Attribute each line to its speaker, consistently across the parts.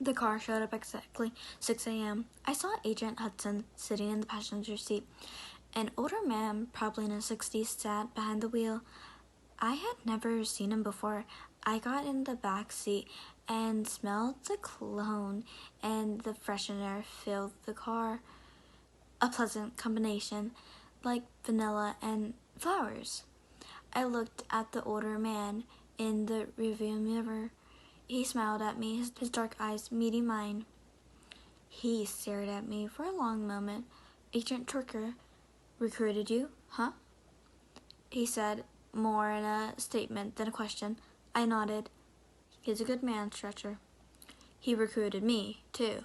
Speaker 1: The car showed up exactly 6 a.m. I saw Agent Hudson sitting in the passenger seat. An older man, probably in his 60s, sat behind the wheel. I had never seen him before. I got in the back seat and smelled the cologne, and the freshener filled the car. A pleasant combination, like vanilla and flowers. I looked at the older man in the rearview mirror. He smiled at me, his dark eyes meeting mine. He stared at me for a long moment. Agent Turker recruited you, huh? He said, more in a statement than a question. I nodded. He's a good man, Stretcher. He recruited me, too,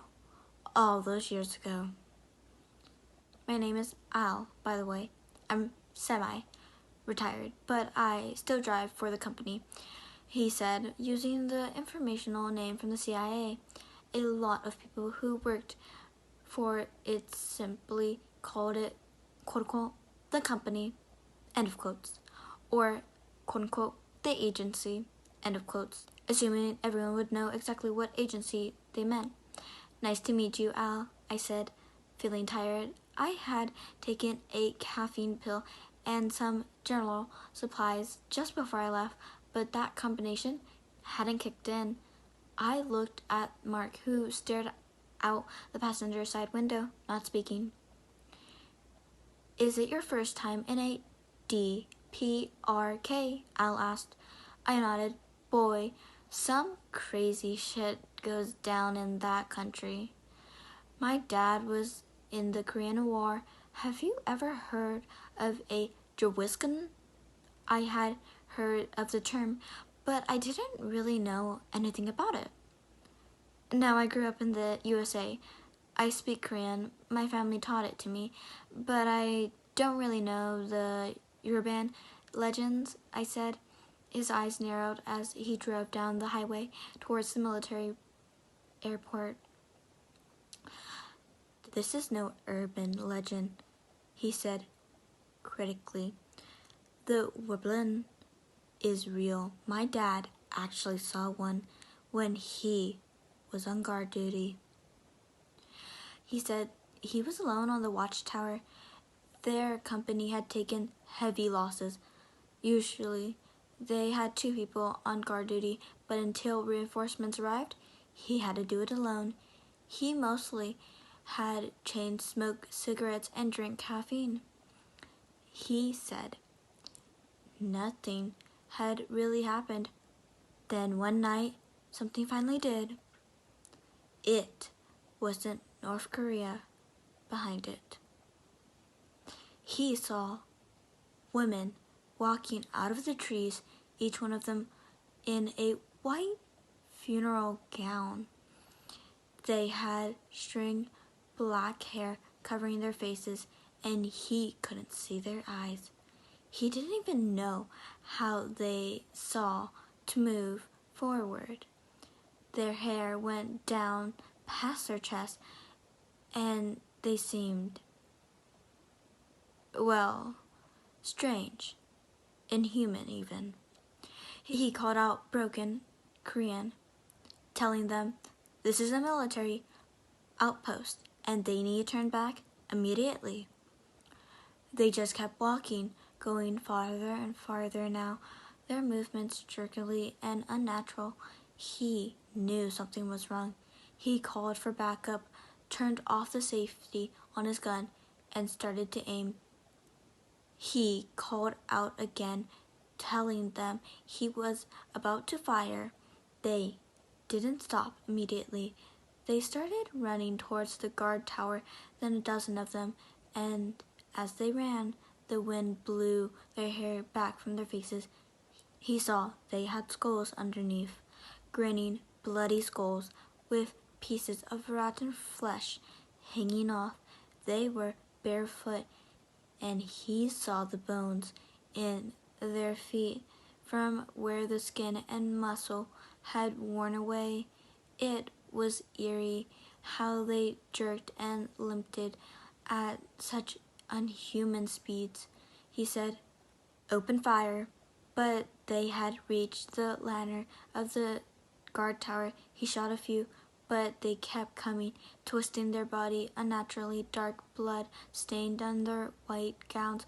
Speaker 1: all those years ago. My name is Al, by the way. I'm semi-retired, but I still drive for the company, he said, using the informational name from the CIA. A lot of people who worked for it simply called it, quote-unquote, the company, end of quotes, or, quote-unquote, the agency, end of quotes, assuming everyone would know exactly what agency they meant. Nice to meet you, Al, I said, feeling tired. I had taken a caffeine pill and some general supplies just before I left, but that combination hadn't kicked in. I looked at Mark, who stared out the passenger side window, not speaking. Is it your first time in a DPRK? Al asked. I nodded. Boy, some crazy shit goes down in that country. My dad was in the Korean War. Have you ever heard of a Jawiskin? I had heard of the term, but I didn't really know anything about it. Now, I grew up in the USA. I speak Korean. My family taught it to me, but I don't really know the urban legends, I said. His eyes narrowed as he drove down the highway towards the military airport. This is no urban legend, he said critically. The Wublin is real. My dad actually saw one when he was on guard duty. He said he was alone on the watchtower. Their company had taken heavy losses. Usually, they had 2 people on guard duty, but until reinforcements arrived, he had to do it alone. He mostly had chain smoke cigarettes and drink caffeine. He said nothing had really happened. Then one night, something finally did. It wasn't North Korea behind it. He saw women walking out of the trees, each one of them in a white funeral gown. They had string black hair covering their faces, and he couldn't see their eyes. He didn't even know how they saw to move forward. Their hair went down past their chest, and they seemed, well, strange, inhuman even. He called out broken Korean, telling them, this is a military outpost, and they need to turn back immediately. They just kept walking, going farther and farther now, their movements jerkily and unnatural. He knew something was wrong. He called for backup, turned off the safety on his gun, and started to aim. He called out again, telling them he was about to fire. They didn't stop immediately. They started running towards the guard tower, then a dozen of them, and as they ran, the wind blew their hair back from their faces. He saw they had skulls underneath, grinning, bloody skulls with pieces of rotten flesh hanging off. They were barefoot, and he saw the bones in their feet from where the skin and muscle had worn away. It was eerie how they jerked and limped at such unhuman speeds. He said, open fire, but they had reached the lantern of the guard tower. He shot a few but they kept coming, twisting their body, unnaturally dark blood stained on their white gowns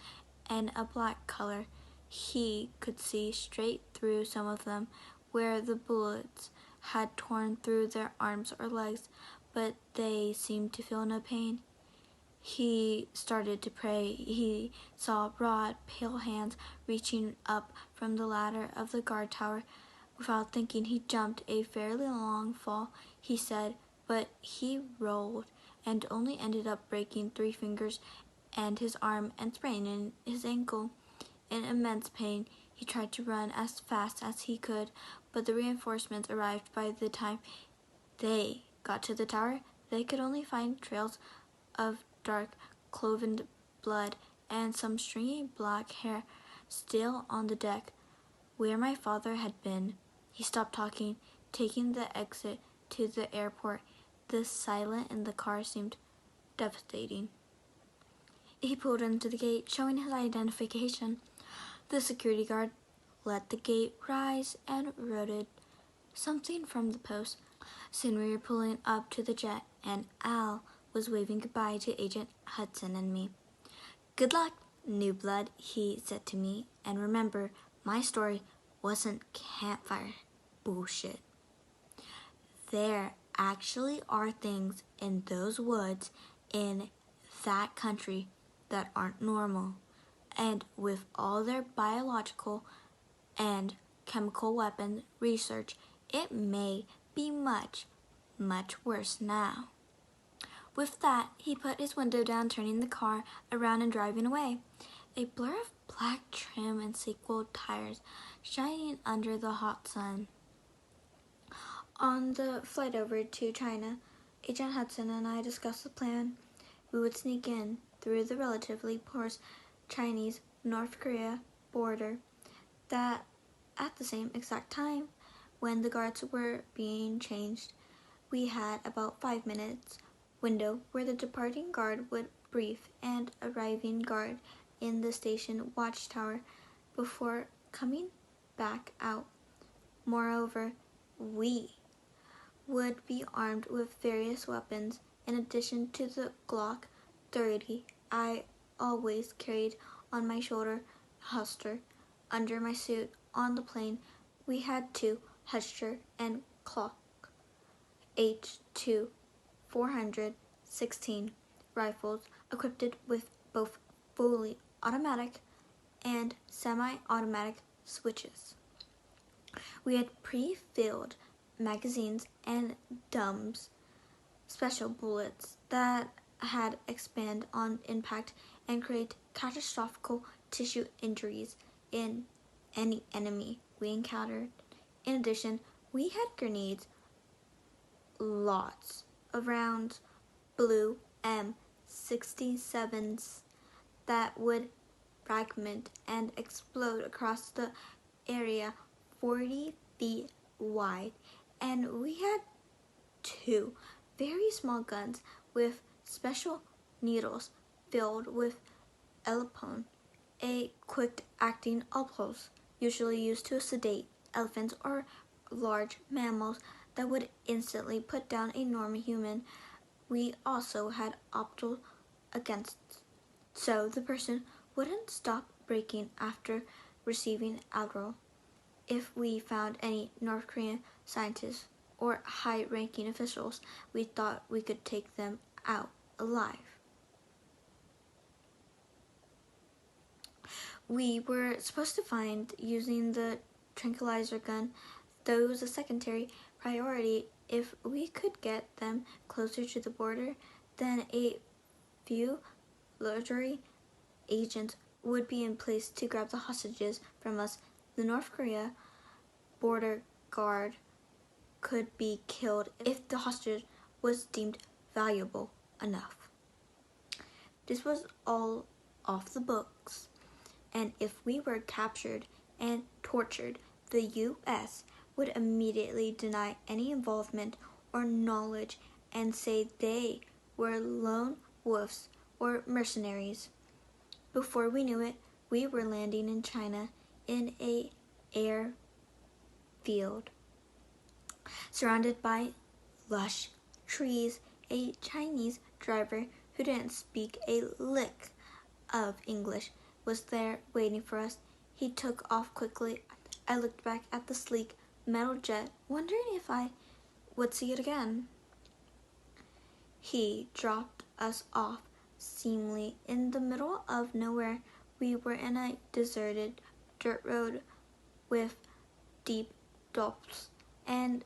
Speaker 1: and a black color. He could see straight through some of them, where the bullets had torn through their arms or legs, but they seemed to feel no pain. He started to pray. He saw broad, pale hands reaching up from the ladder of the guard tower. Without thinking, he jumped a fairly long fall, he said, but he rolled and only ended up breaking 3 fingers and his arm and spraining his ankle. In immense pain, he tried to run as fast as he could, but the reinforcements arrived. By the time they got to the tower, they could only find trails of dark, cloven blood and some stringy black hair still on the deck where my father had been. He stopped talking, taking the exit to the airport. The silence in the car seemed devastating. He pulled into the gate, showing his identification. The security guard let the gate rise and wrote something from the post. Soon we were pulling up to the jet, and Al was waving goodbye to Agent Hudson and me. "Good luck, new blood," he said to me, "and remember, my story wasn't campfire bullshit. There actually are things in those woods in that country that aren't normal, and with all their biological and chemical weapons research, it may be much, much worse now." With that, he put his window down, turning the car around and driving away. A blur of black trim and sequel tires shining under the hot sun. On the flight over to China, Agent Hudson and I discussed the plan. We would sneak in through the relatively porous Chinese-North Korea border. That at the same exact time, when the guards were being changed, we had about 5 minutes window where the departing guard would brief and arriving guard in the station watchtower before coming back out. Moreover, we would be armed with various weapons in addition to the Glock 30 I always carried on my shoulder holster. Under my suit on the plane, we had 2 Hester and Glock H2 416 rifles equipped with both fully automatic and semi-automatic switches. We had pre-filled magazines and DUMS, special bullets that had expand on impact and create catastrophic tissue injuries in any enemy we encountered. In addition, we had grenades, lots of rounds, blue M67s that would fragment and explode across the area 40 feet wide, and we had 2 very small guns with special needles filled with elipone, a quick-acting impulse usually used to sedate elephants or large mammals that would instantly put down a normal human. We also had optical against, so the person wouldn't stop breaking after receiving Adderall. If we found any North Korean scientists or high-ranking officials, we thought we could take them out alive. We were supposed to find using the tranquilizer gun, though it was a secondary priority. If we could get them closer to the border, then a few military agents would be in place to grab the hostages from us. The North Korea border guard could be killed if the hostage was deemed valuable enough. This was all off the books, and if we were captured and tortured, the U.S. would immediately deny any involvement or knowledge and say they were lone wolves or mercenaries. Before we knew it, we were landing in China in an airfield, surrounded by lush trees. A Chinese driver who didn't speak a lick of English was there waiting for us. He took off quickly. I looked back at the sleek metal jet, wondering if I would see it again. He dropped us off seemingly in the middle of nowhere. We were in a deserted dirt road with deep depths and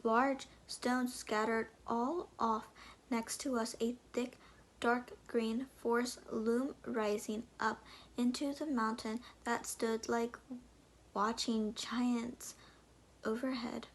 Speaker 1: large stones scattered all off. Next to us, a thick, dark green forest loomed rising up into the mountain that stood like watching giants overhead.